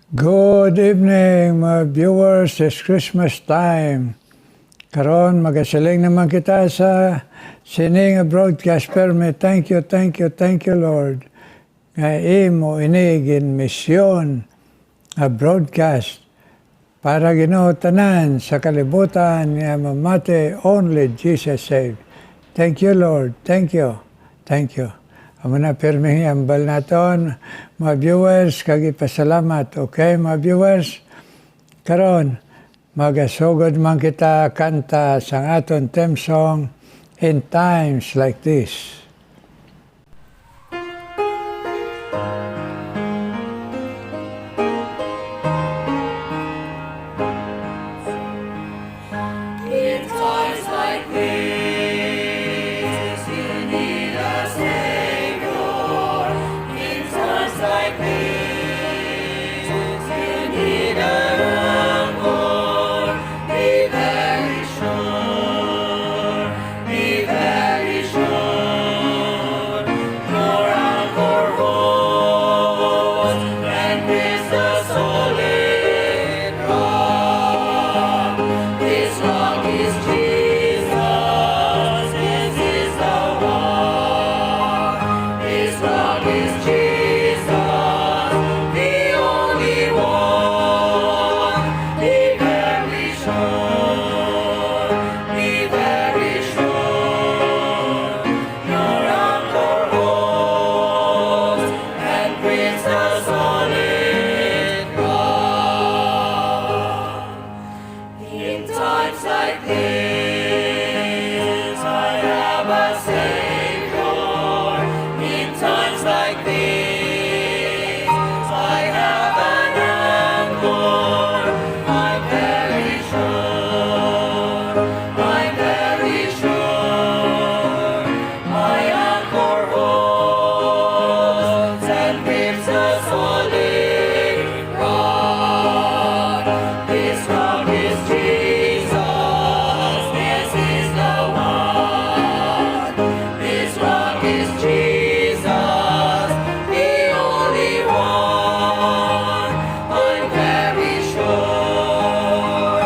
Good evening, mga viewers. It's Christmas time. Karon magasiling naman kita sa sining broadcast. Perme, thank you, Lord. Nga imo inigin misyon a broadcast para Ginoo tanan sa kalibutan nga mamate only Jesus saved. Thank you, Lord. Thank you. Amo na pirming ambal naton, mga viewers, kagipasalamat. Okay, mga viewers? Karon, magasugod man kita kanta sa aton theme song, In Times Like This. In times like this, you need a Savior. In times like this, you need a Lord. Be very sure, your anchor holds, and is the solid rock. This rock is Jesus, this is the one. This rock is Jesus, the only one. Be very sure, your anchor holds, and brings the solid rock. In times like this, I have a Savior. In times like this, I have an anchor. I'm very sure, my anchor holds and grips the solid rock. This rock is Jesus, this is the one. This rock is Jesus, the only one. I'm very sure,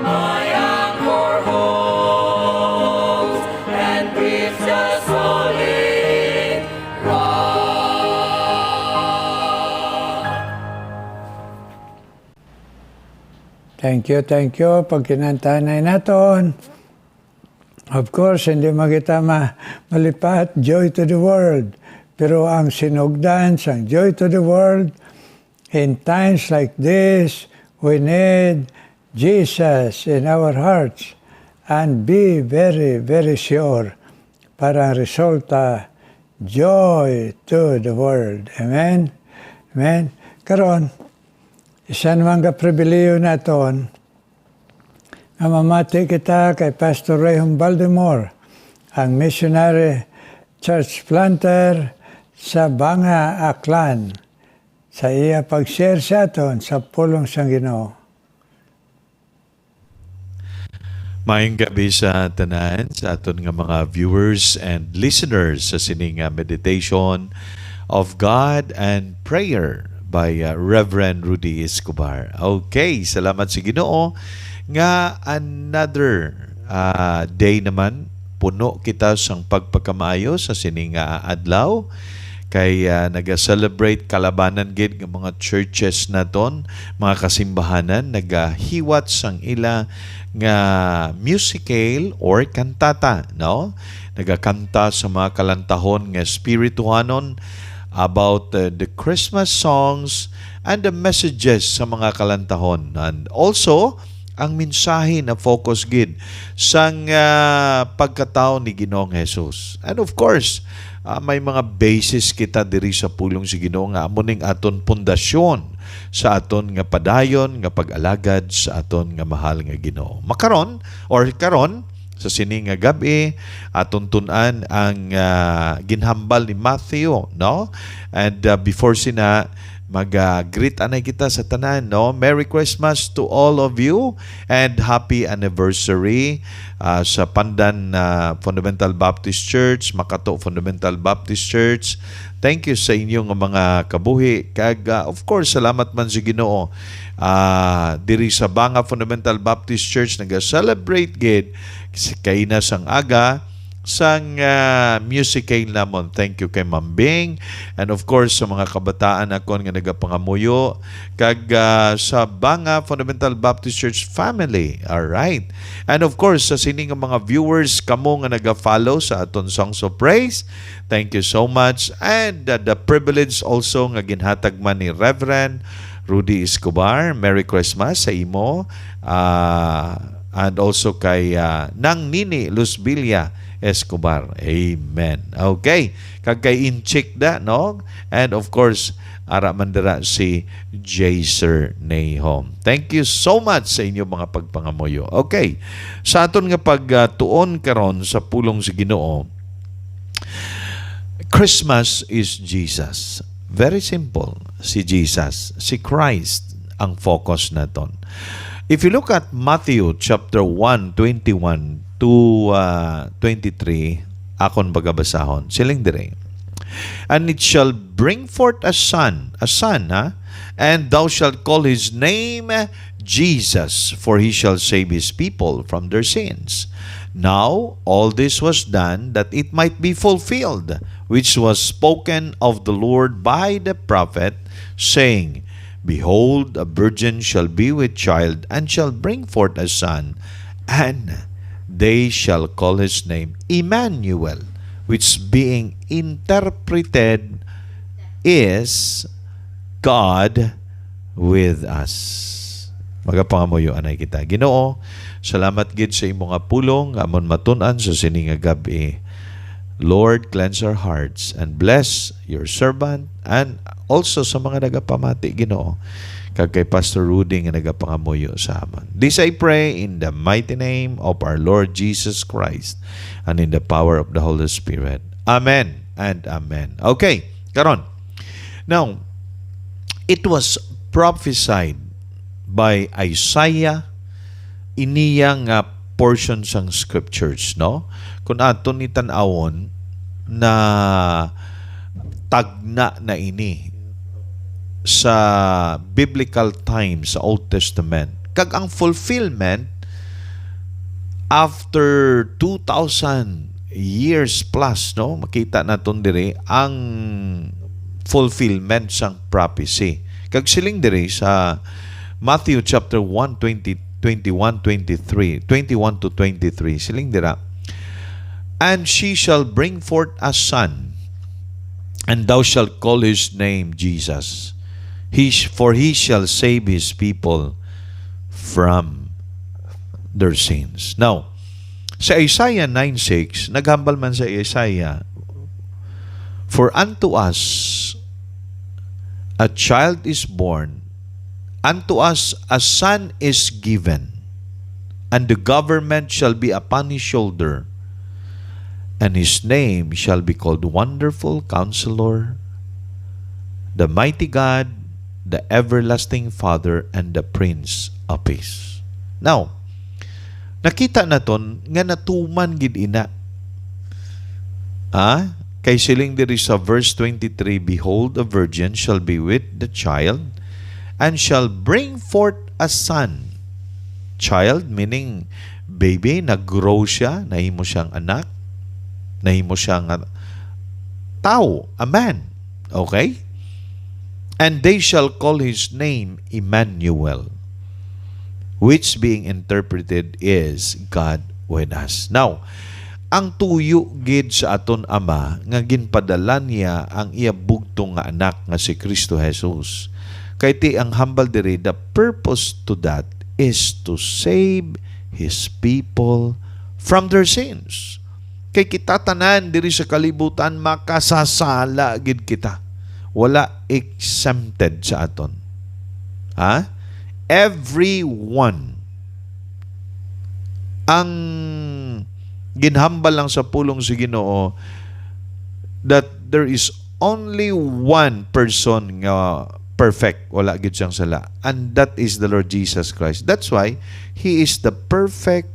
my anchor holds and grips the solid rock. Thank you. Pag kinantanay naton, of course, hindi magita malipat, joy to the world. Pero ang sinugdan sa joy to the world, in times like this, we need Jesus in our hearts and be very, very sure para ang resulta, joy to the world. Amen? Karon, isa naman ka pribiliyo naton, nga mamati kita kay Pastor Rayhon Baltimore, ang missionary church planter sa Banga, Aklan, sa iya pag-share sa aton sa pulong sang Ginoo. Maayong gabi sa tanan, sa aton nga mga viewers and listeners sa sining nga meditation of God and prayer by Reverend Rudy Escobar. Okay, salamat sa Ginoo nga another day naman puno kita sang pagpagkamaayo sa sining nga adlaw kay naga-celebrate kalabanan gid ng mga churches naton, mga kasimbahanan nagahiwat sang ila nga musical or kantata, no? Nagakanta sa mga kalantahon nga spirituhanon about the Christmas songs and the messages sa mga kalantahon, and also ang mensahe na focus gid sang pagkatao ni Ginoong Hesus. And of course, may mga basis kita diri sa pulong si Ginoo nga amo ning aton pundasyon sa aton nga padayon nga pag-alagad sa aton nga mahal nga Ginoo. Karon sa sining nga gabi aton tun-an ang ginhambal ni Matthew, no? And before sina Mag-greet anay kita sa tanan, no? Merry Christmas to all of you and happy anniversary sa Pandan Fundamental Baptist Church, Makato Fundamental Baptist Church. Thank you sa inyong mga kabuhi. Kag of course, salamat man sa Ginoo. Diri sa Banga Fundamental Baptist Church naga-celebrate gid kay na sang aga sang musical namon. Thank you kay Ma'am Bing and of course sa mga kabataan akon nga nagapangamuyo kag sa Banga Fundamental Baptist Church family. All right. And of course sa sining mga viewers kamo nga naga-follow sa aton Songs of Praise. Thank you so much and the privilege also nga ginhatag man ni Reverend Rudy Escobar. Merry Christmas sa imo. And also kay Nang Nini Luz Villa Escobar. Amen. Okay. Kag kay Inchik da, no? And of course, ara mandara si Jaser Nahom. Thank you so much sa inyo mga pagpangamuyo. Okay. Sa aton nga pagtuon karon sa pulong sa Ginoo, Christmas is Jesus. Very simple. Si Jesus, si Christ ang focus naton. If you look at Matthew chapter 1:21 to 23, akon bagabasahon, siling dire. And it shall bring forth a son, and thou shalt call his name Jesus, for he shall save his people from their sins. Now, all this was done that it might be fulfilled, which was spoken of the Lord by the prophet, saying, Behold, a virgin shall be with child, and shall bring forth a son, and they shall call his name Emmanuel, which being interpreted is God with us. Magapangamuyo anay kita. Ginoo, salamat gid sa imong nga pulong amon matun-an sa sining nga gabi. Lord, cleanse our hearts and bless your servant and also sa mga nagapamati, Ginoo. Kag kay Pastor Rudy nga nagapangamuyo sa amon. This I pray in the mighty name of our Lord Jesus Christ and in the power of the Holy Spirit. Amen and amen. Okay, karon. Now, it was prophesied by Isaiah iniyang portion sang scriptures, no? Kung aton ni tan-awon na tagna na ini sa biblical times sa Old Testament. Kag ang fulfillment after 2,000 years plus, no? Makita naton dire ang fulfillment sang prophecy. Kag siling dire sa Matthew chapter 1, 21 to 23, siling dira, and she shall bring forth a son, and thou shalt call his name Jesus. For he shall save his people from their sins. Now, sa Isaiah 9:6, naghambal man sa Isaiah, for unto us a child is born, unto us a son is given, and the government shall be upon his shoulder, and his name shall be called Wonderful Counselor, the Mighty God, the Everlasting Father, and the Prince of Peace. Now, nakita naton nga natuman gid ina. Kay siling diri sa verse 23, Behold, a virgin shall be with the child, and shall bring forth a son. Child, meaning baby, nag-grow siya, nahimo siyang anak, nahimo siyang tao, a man. Okay? And they shall call his name Emmanuel, which being interpreted is God with us. Now, ang tuyo gid sa aton Ama nga ginpadala niya ang iya bugtong nga anak nga si Kristo Jesus. Kay ti ang hambal diri, the purpose to that is to save his people from their sins. Kay kita tanan diri sa kalibutan makasasala gid kita. Wala exempted sa aton. Everyone. Ang ginhambal lang sa pulong sa Ginoo that there is only one person nga perfect, wala gid siyang sala. And that is the Lord Jesus Christ. That's why He is the perfect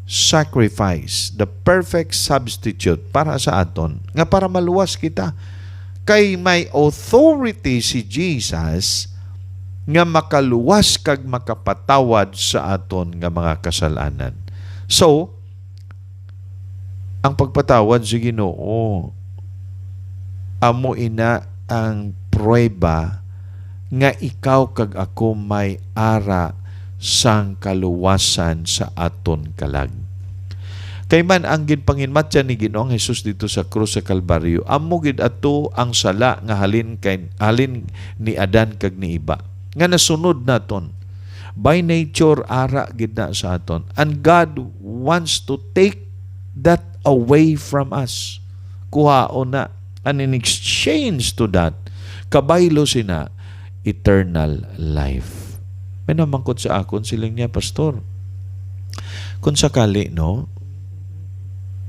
sacrifice, the perfect substitute para sa aton, nga para maluwas kita. Kay may authority si Jesus nga makaluwas kag makapatawad sa aton nga mga kasalanan. So, ang pagpatawad sa Ginoo amo ina ang prueba nga ikaw kag ako may ara sang kaluwasan sa aton kalag. Kay man ang ginpanginmatyan ni Ginoong Hesus dito sa krus sa Kalbaryo, amo gid ato ang sala nga halin ni Adan kag ni iba nga nasunod naton. By nature ara gid na sa aton, and God wants to take that away from us. Kuhaon na, and in exchange to that, kabaylo sina eternal life. May namangkot sa akon siling niya, Pastor. Kung sakali, no,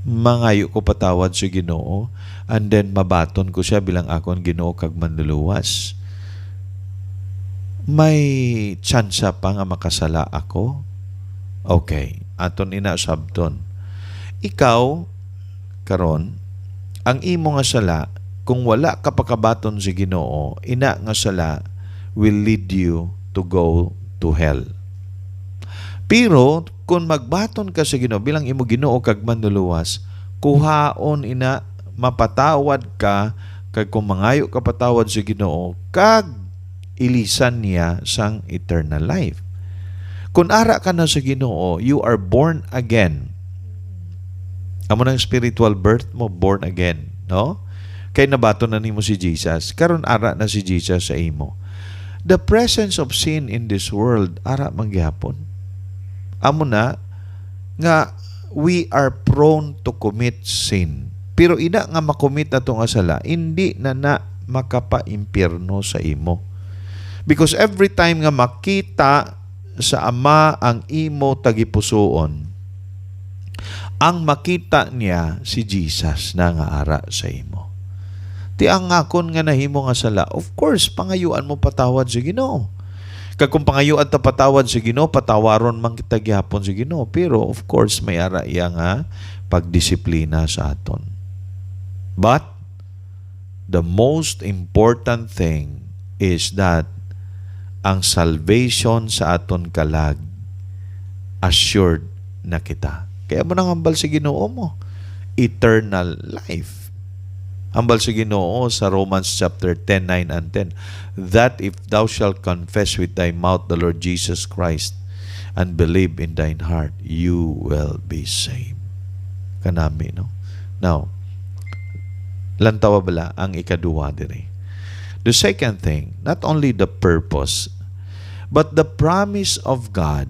mangayo ko patawad sa Ginoo, and then mabaton ko siya bilang akon Ginoo kag manluluwas. May tsansa pa nga makasala ako? Okay, aton inasabton. Ikaw, karon, ang imo nga sala, kung wala ka pakabaton sa Ginoo, ina nga sala will lead you to go to hell. Pero kung magbaton ka sa Ginoo bilang imo Ginoo kag manluluwas, kuhaon ina mapatawad ka kag kung mangayo ka patawad sa Ginoo kag ilisan niya sang eternal life. Kung ara ka na sa Ginoo, you are born again. Amo nang spiritual birth mo, born again, no? Kay nabaton na nimo si Jesus, karon ara na si Jesus sa imo. The presence of sin in this world, ara mangyapon. Amo na nga we are prone to commit sin. Pero ina nga makomit na itong asala, hindi na makapa-impyerno sa imo. Because every time nga makita sa Ama ang imo tagipusoon, ang makita niya si Jesus na nga ara sa imo. Ti ang akon nga nahimo nga sala, of course, pangayuan mo patawad sa Ginoo. Kag kung pangayuan ta patawad sa Ginoo, patawaron man kita gihapon sa Ginoo. Pero of course, may ara iya nga pagdisiplina sa aton. But the most important thing is that ang salvation sa aton kalag assured na kita. Kaya mo nang hambal sa Ginoo mo, eternal life. Hambal sa Ginoo sa Romans chapter 10, 9 and 10, that if thou shalt confess with thy mouth the Lord Jesus Christ and believe in thine heart, you will be saved. Kanami, no? Now, lantawa bala ang ikaduwa dire. The second thing, not only the purpose, but the promise of God,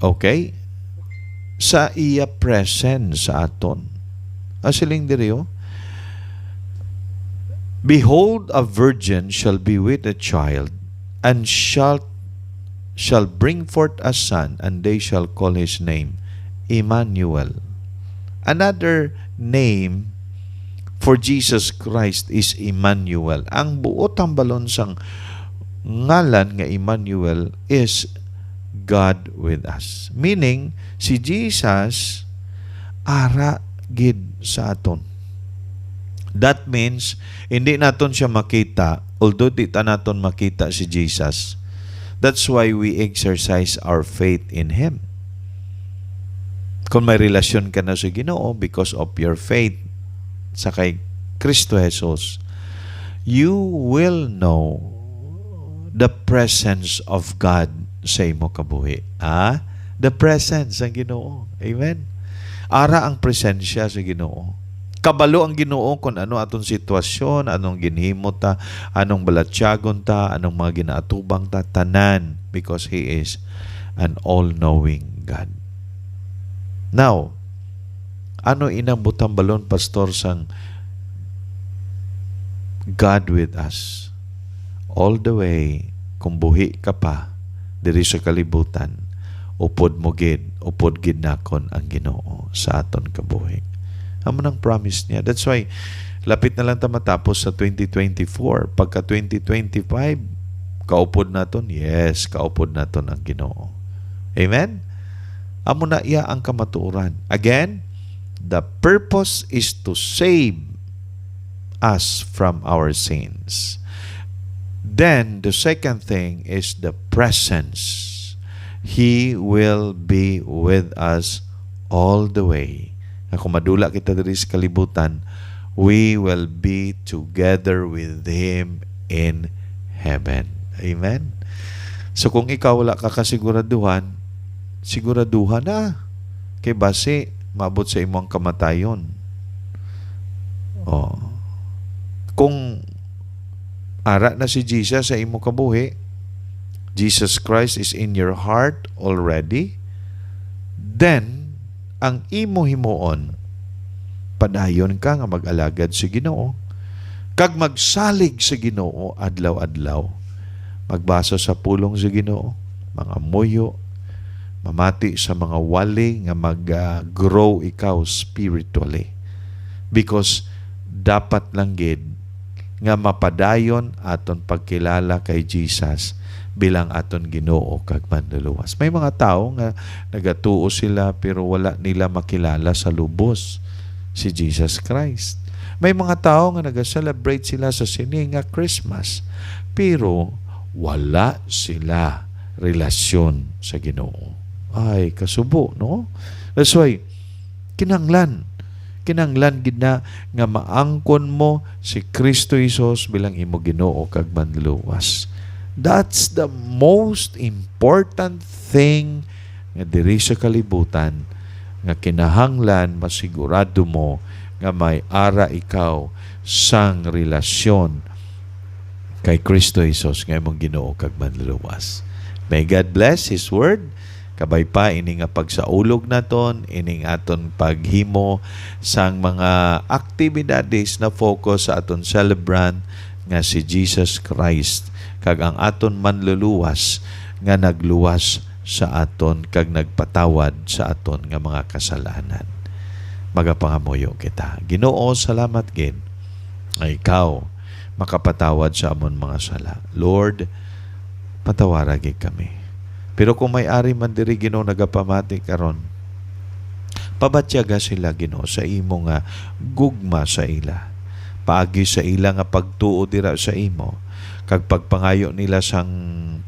okay, sa iya presence sa aton. Asiling dire, oh, behold, a virgin shall be with a child, and shall bring forth a son, and they shall call his name Emmanuel. Another name for Jesus Christ is Emmanuel. Ang buot ang balon sang ngalan nga Emmanuel is God with us. Meaning, si Jesus ara gid sa aton. That means, hindi naton siya makita, although di ta naton makita si Jesus. That's why we exercise our faith in Him. Kung may relasyon ka na sa Ginoo because of your faith sa kay Kristo Jesus, you will know the presence of God sa imo kabuhi. The presence ng Ginoo. Amen? Ara ang presensya sa Ginoo. Kabalo ang Ginoo kung ano atong sitwasyon, anong ginhimo ta, anong balatyagon ta, anong mga ginaatubang ta, tanan, because He is an all-knowing God. Now, ano inang butang balon, Pastor, sang God with us? All the way, kung buhi ka pa, diri sa kalibutan, upod gid nakon ang Ginoo sa aton kabuhi. Amo nang promise niya. That's why Lapit na lang ta matapos sa 2024. Pagka 2025, kaupod naton? Yes, kaupod naton ang Ginoo. Amen? Amo na iya ang kamatuoran. Again, the purpose is to save us from our sins. Then, the second thing is the presence. He will be with us all the way. Kung madula kita diri sa kalibutan, we will be together with Him in heaven. Amen? So kung ikaw wala ka kasiguraduhan, siguraduhan na. Kay base, maabot sa imong kamatayon. Oh. Kung ara na si Jesus sa imong kabuhi, Jesus Christ is in your heart already, then, ang imo himuon, padayon ka nga mag-alagad sa Ginoo. Kag magsalig sa Ginoo adlaw-adlaw. Magbasa sa pulong sa Ginoo, mga muyo, mamati sa mga wali nga mag-grow ikaw spiritually. Because dapat lang gid nga mapadayon aton pagkilala kay Jesus bilang aton Ginoo kag manluluwas. May mga tao nga nagatuo sila pero wala nila makilala sa lubos si Jesus Christ. May mga tao nga nag-celebrate sila sa sining nga Christmas pero wala sila relasyon sa Ginoo. Ay, kasubo, no? That's why, kinanglan gid na nga maangkon mo si Kristo Hesus bilang imo Ginoo kag manluluwas. That's the most important thing nga diri sa kalibutan nga kinahanglan masigurado mo nga may ara ikaw sang relasyon kay Kristo Hesus nga imong Ginoo kag manluluwas. May God bless His Word. Kabay pa ini nga pagsaulog naton, ining aton paghimo sang mga aktibidades na focus sa aton celebrant nga si Jesus Christ kag ang aton manluluwas nga nagluwas sa aton kag nagpatawad sa aton nga mga kasalanan. Magapangamuyo kita. Ginoo, salamat gid nga ikaw makapatawad sa amon mga sala. Lord, patawara gid kami. Pero kung may ari man diri Ginoo nagapamati karon, pabatyaga sila Ginoo sa imo nga gugma sa ila. Paagi sa ila nga pagtuo dira sa imo kag pagpangayo nila sang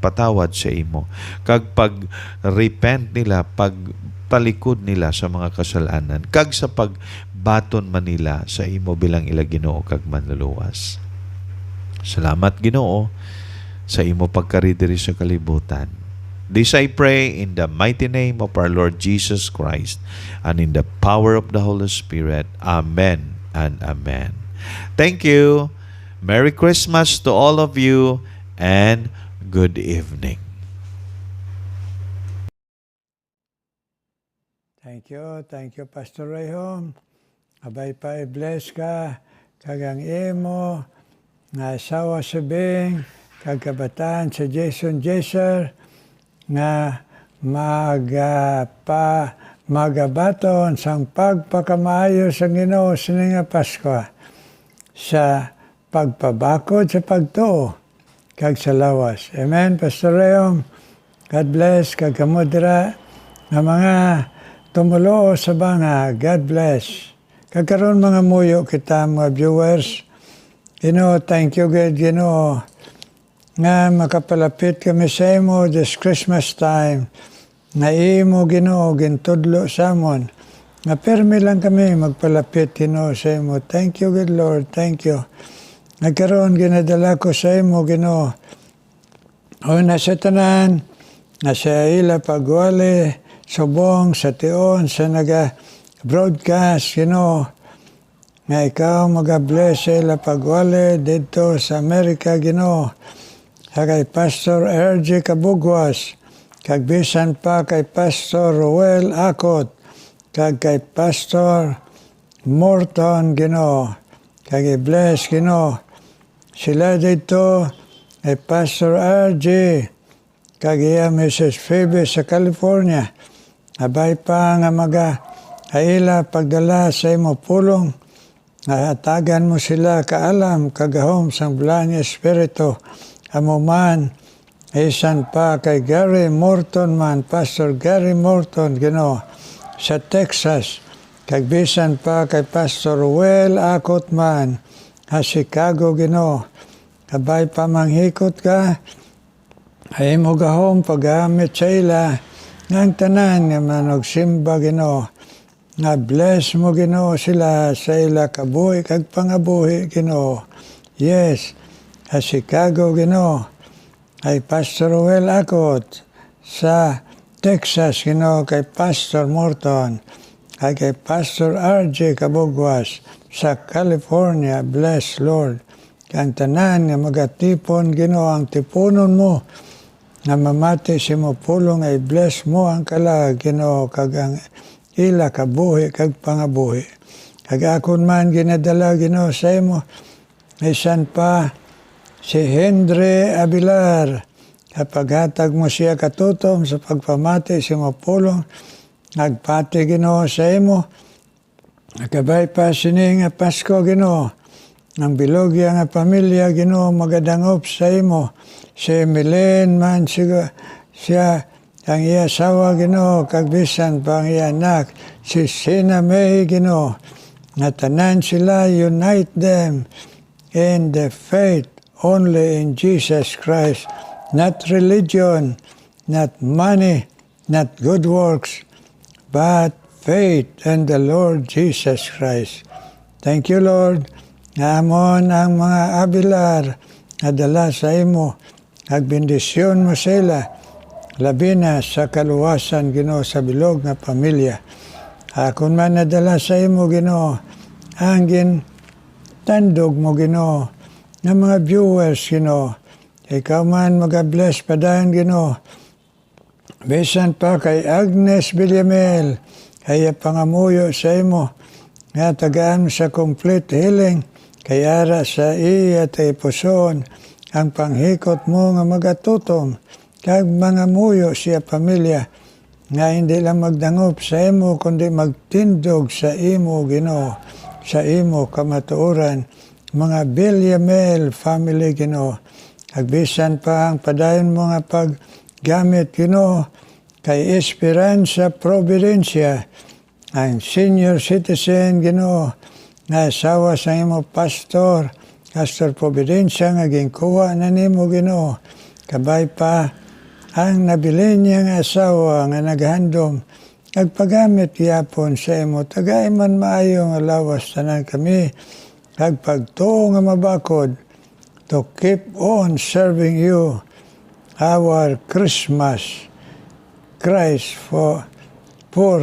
patawad sa imo kag pag-repent nila, pagtalikod nila sa mga kasalanan kag sa pagbaton man nila sa imo bilang ila Ginoo kag manluluwas. Salamat Ginoo sa imo pagkaridiri sa kalibutan. This I pray in the mighty name of our Lord Jesus Christ and in the power of the Holy Spirit. Amen and amen. Thank you. Merry Christmas to all of you and good evening. Thank you, Pastor Rayhom. Abay pa i-bless ka, kagang imo, nga asawa sa Bing, kag kabataan sa Jason Jaser, nga magabaton sang pagpakamaayo sa Ginoo sining nga Pasko sa pagpabakod sa pagtuo kag sa lawas. Amen, Pastor Rayhom. God bless kag kamudra nga mga tumulo sa banga. God bless. Kagkaroon mga muyo kita mga viewers. Thank you God, nga makapalapit kami sa imo this Christmas time. Nga imo Ginoo gintudlo sa amon. Nga permi lang kami magpalapit sa imo. Thank you good Lord. Thank you. Nagkaroon ginadala ko sa imo Ginoo. Una sa tanan, nga sa ila pagwali, subong, sa tion, sa naga-broadcast, nga ikaw mag-bless sa ila pagwali dito sa Amerika, Ginoo. Kay Pastor R.J. Kabugwas, kag bisan pa kay Pastor Roel Akot, kag kay Pastor Morton, Ginoo. Kag i-bless, Ginoo. Sila dito kay Pastor R.J. kag iya Mrs. Phoebe sa California. Abay pa nga aila pagdala sa imo pulong hatagan mo sila kaalam kagahom sang Blang Espiritu amuman isan pa kay Gary Morton man, Pastor Gary Morton, Ginoo, sa Texas, kagbisan pa kay Pastor Well Akot man, sa Chicago, Ginoo, kabay pa manghikot ka, ay mo gahom paggamit sa ila, ng tanan nga manog simba, Ginoo, nga bless mo, Ginoo, sila sa ila kabuhi, kag pangabuhi, Ginoo. Yes, sa Chicago, Ginoo, ay Pastor Well Akot sa Texas, Ginoo, kay Pastor Morton, ay kay Pastor RJ Kabugwas sa California, bless Lord. Kang tanan nga magatipon, Ginoo, ang tipunon mo, na mamati si mo pulong ay bless mo ang kalag, Ginoo, kag ang ila kabuhi, kag pangabuhi. Kag akon man ginadala, Ginoo, sa imo, isan pa, si Henry Abilar, kapag hatag mo siya katutom sa pagpamati si mapulong, nagpati, Ginoo, sa imo, nakabay pa sini nga Pasko, Ginoo, ang bilogya nga pamilya, Ginoo, magadangop sa imo, si Milen man siya, ang iya asawa, Ginoo, kagbisan pa ang iya anak, si Sina May, Ginoo, na tanan sila, unite them in the faith, only in Jesus Christ, not religion, not money, not good works, but faith in the Lord Jesus Christ. Thank you, Lord. Amon ang mga abilar na dala sa imo, agbendisyon mo sila, labi na sa kaluwasan, Ginoo, sa bilog na pamilya. Akon man nadala sa imo, Ginoo, ang tandog mo, Ginoo, ng mga viewers, Ginoo. Ikaw man mag-bless pa dahan, Ginoo. Bisan pa kay Agnes Villamel, kaya pangamuyo sa imo, nga tagaan sa complete healing, kaya ara sa iya tay puson, ang panghikot mo nga magatutom, kag mga muyo siya pamilya, nga hindi lang magdangop sa imo, kundi magtindog sa imo, Ginoo, sa imo kamatuoran, mga Villamel family, Ginoo. Agbisan pa ang padayon mo nga paggamit, Ginoo, kay Esperanza Providencia, ang senior citizen, Ginoo, nga asawa sa imo Pastor Providencia, nga ginkuha na nimo, Ginoo. Kabay pa ang nabili niya nga asawa nga naghandom, nagpagamit yapon sa imo, tagay man maayo nga lawas tanan kami, kag pagtuo nga mabakod, to keep on serving you, our Christmas, Christ for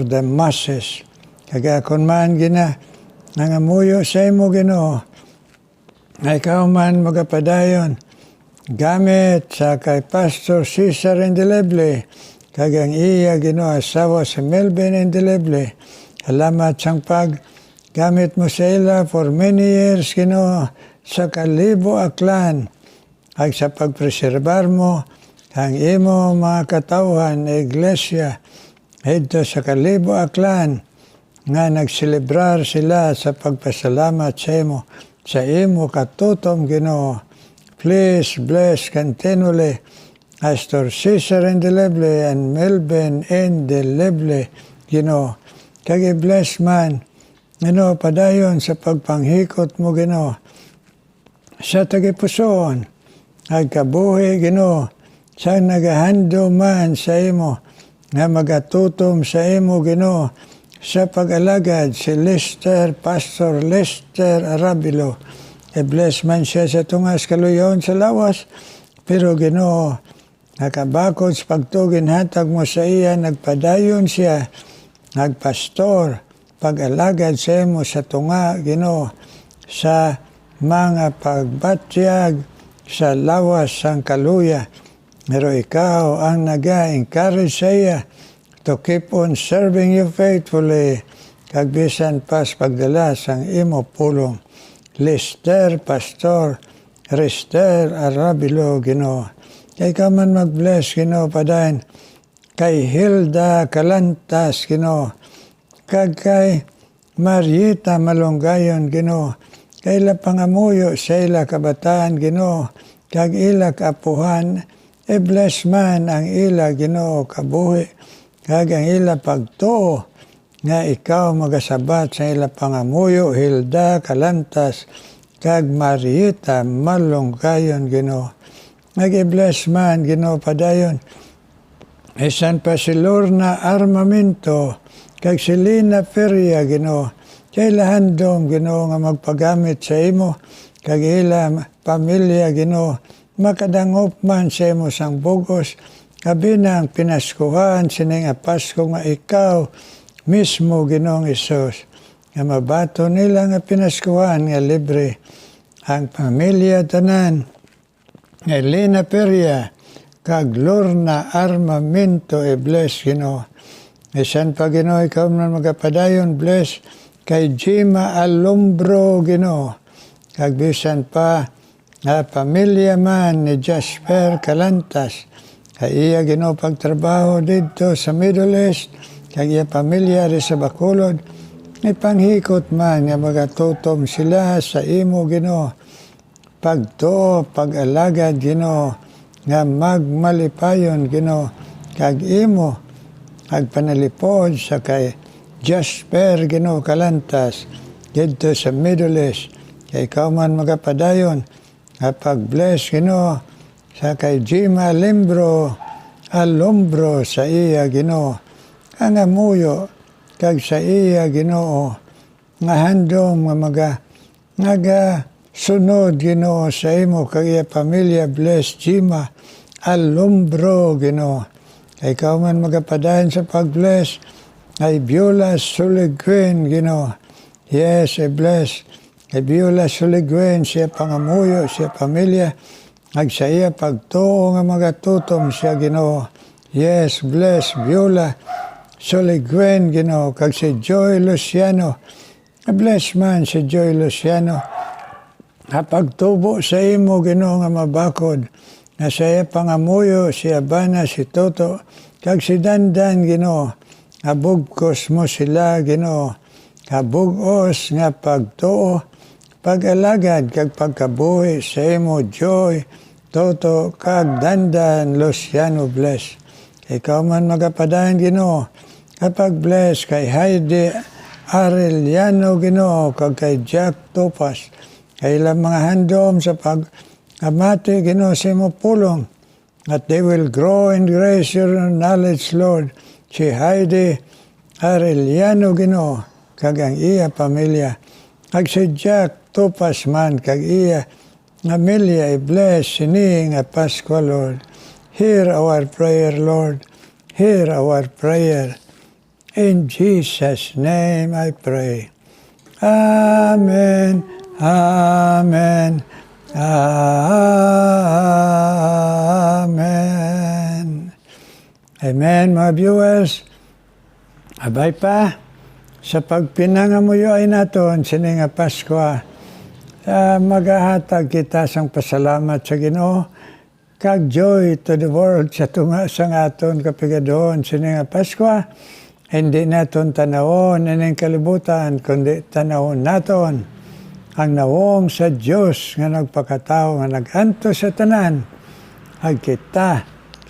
the masses. Kag akon man nangamuyo sa imo, Ginoo, nga ikaw man magapadayon, gamit sa kay Pastor Cesar Indeleble, kag ang iya, Ginoo, asawa sa Melvin Indeleble. Salamat sang gamit mo sa ila for many years, Ginoo, sa Kalibo Aklan, ay sa pagpreserbar mo ang imo mga katawhan na iglesia dito sa Kalibo Aklan, nga nagselebrar sila sa pagpasalamat sa imo katutom, Ginoo. Please bless continually Pastor Cesar Indeleble and Melvin Indeleble, Ginoo. Kag i-bless man, Ginoo, padayon sa pagpanghikot mo, Ginoo, sa tagipusoon, agkabuhi, Ginoo, sa nagahando man sa imo, nga magatutom sa imo, Ginoo, sa pag-alagad si Pastor Lester Arabilo. I-bless man siya sa tungas kaluyon sa lawas, pero, Ginoo, nakabakod sa pagtugin hatag mo sa iya, nagpadayon siya, nagpastor, pag-alagad sa imo sa tunga, Ginoo, sa mga pagbatyag sa lawas sang kaluya. Pero ikaw ang naga-encourage sa iya to keep on serving you faithfully, kag bisan pas pagdala sang imo pulong. Pastor Lester Arabilo, Ginoo. Kay ka man mag-bless, Ginoo, padayon kay Hilda Calantas, Ginoo, kag kay Marieta malunggayon Ginoo, kaila pangamuyo sa ila kabataan Ginoo, kag ila kaapuhan, bless man ang ila Ginoo kabuhi, kag ang ila pagtuo, nga ikaw magasabat sa ila pangamuyo, Hilda Kalantas, kag Marieta malunggayon Ginoo. Nag-bless man Ginoo padayon, isan pa si Lorna Armamento, kag si Lina Feria Ginoo, kaila handom Ginoo nga magpagamit sa imo, kag ila pamilya Ginoo, makadangop man sa imo sang bugos, kabinang pinaskuhan sining nga Pasko nga ikaw mismo Ginoong Isus, nga mabato nila nga pinaskuhan nga libre ang pamilya tanan, nga Elena Peria, kag Lorna Armamento, bless Ginoo. Isan pa Ginoo, ikaw man magapadayon, bless kay Jima Alumbro Ginoo, kag bisan pa nga pamilya man ni Jasper Kalantas, kay iya Ginoo pagtrabaho dito sa Middle East, kag iya pamilya rin sa Bacolod, may panghikot man nga magatutom sila sa imo Ginoo, pagtuo, pag-alagad Ginoo, nga magmalipayon Ginoo, kag imo agpanalipod sa kay Jasper Ginoo Kalantas dito sa Middle East, kay ikaw man magapadayon nga pag-bless Ginoo sa kay Jima Alumbro sa iya Ginoo, ang amuyo kag sa iya Ginoo, nga handom nga sunod Ginoo sa imo kag iya pamilya, bless Jima Alumbro Ginoo. Kay ikaw man magapadayon sa pag-bless ay Beulah Suliguen Ginoo. Yes, bless kay Beulah Suliguen, siya pangamuyo, siya pamilya, ag sa iya pagtuo nga magatutom siya Ginoo. Yes, bless Beulah Suliguen Ginoo, kag si Joy Luciano, bless man si Joy Luciano, pagtubo sa imo Ginoo nga mabakod, nga sa iya pangamuyo, si Abana, si Toto, kag si Dandan Ginoo, abugkos mo sila Ginoo, kabugos nga pagtuo, pag-alagad kag pagkabuhi sa imo Joy, Toto, kag Dandan Luciano, bless. Ikaw man magapadayon Ginoo, kapag bless kay Heidi Arellano Ginoo, kag kay Jack Topas, kay ilang mga handom sa pag-amati Ginoo sa imo pulong, that they will grow in grace your knowledge, Lord. Si Heidi Arellano Ginoo, kag ang iya pamilya, kag si Jack Topas man, kag iya pamilya, i-bless sini nga Pasko, Lord. Hear our prayer, Lord. Hear our prayer. In Jesus' name I pray. Amen. Amen. Amen. Amen, mga viewers. Abay pa, sa pagpinangamuyo ay naton, sini nga Pasko, magahatag kita sang pasalamat sa Ginoo, kag joy to the world sa tunga sang aton kapigadon, sini nga Pasko, hindi naton tanawon ining kalibutan, kundi tanawon naton ang nawong sa Diyos nga nagpakatao, nga naganto sa tanan, ag kita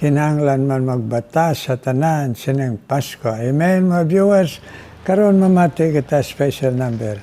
kinahanglan man magbata sa tanan sining Pasko. Amen, mga viewers. Karon mamati kita special number.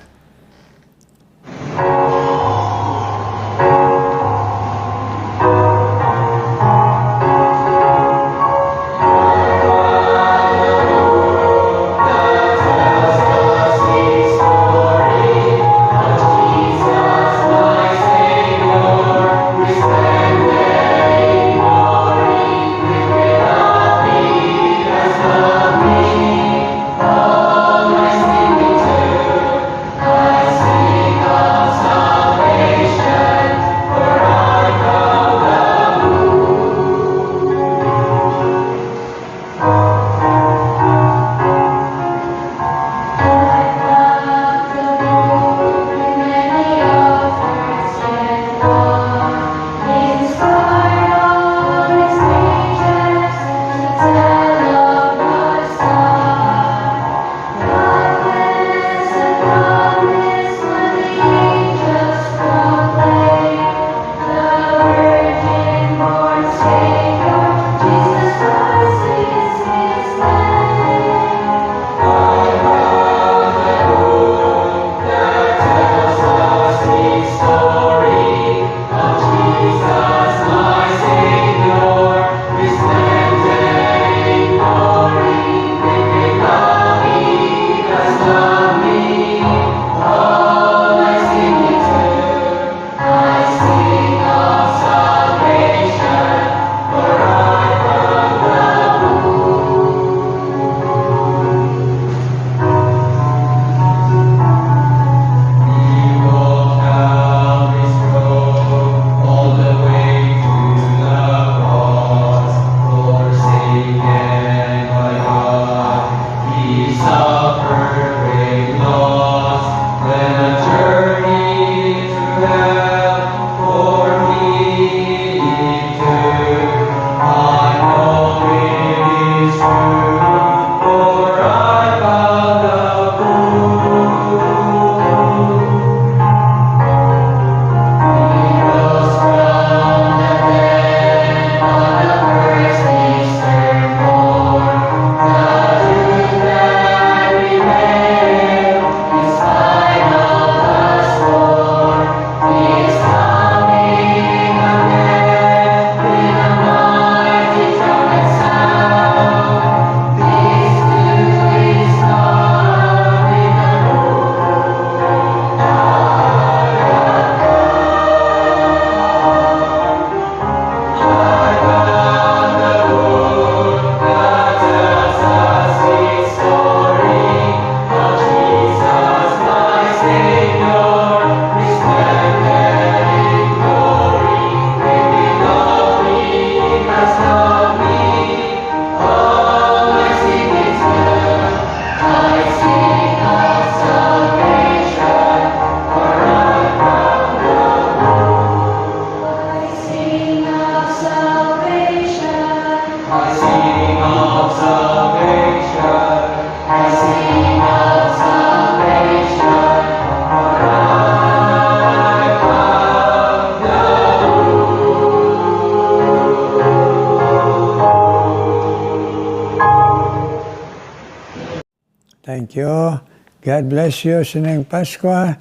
Thank you. God bless you sining Pasko.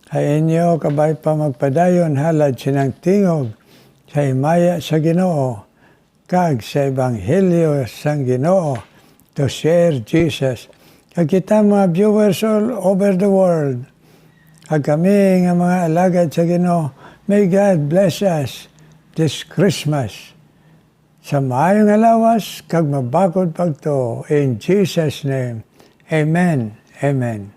Ay inyo kabay pa magpadayon halad sinang tingog sa himaya sa Ginoo kag sa ebanghelyo sang Ginoo to share Jesus. Kag kita mga viewers all over the world, kag kami nga mga alagad sa Ginoo, may God bless us this Christmas. Sa maayong alawas, kag mabakod pagto. In Jesus' name, Amen. Amen.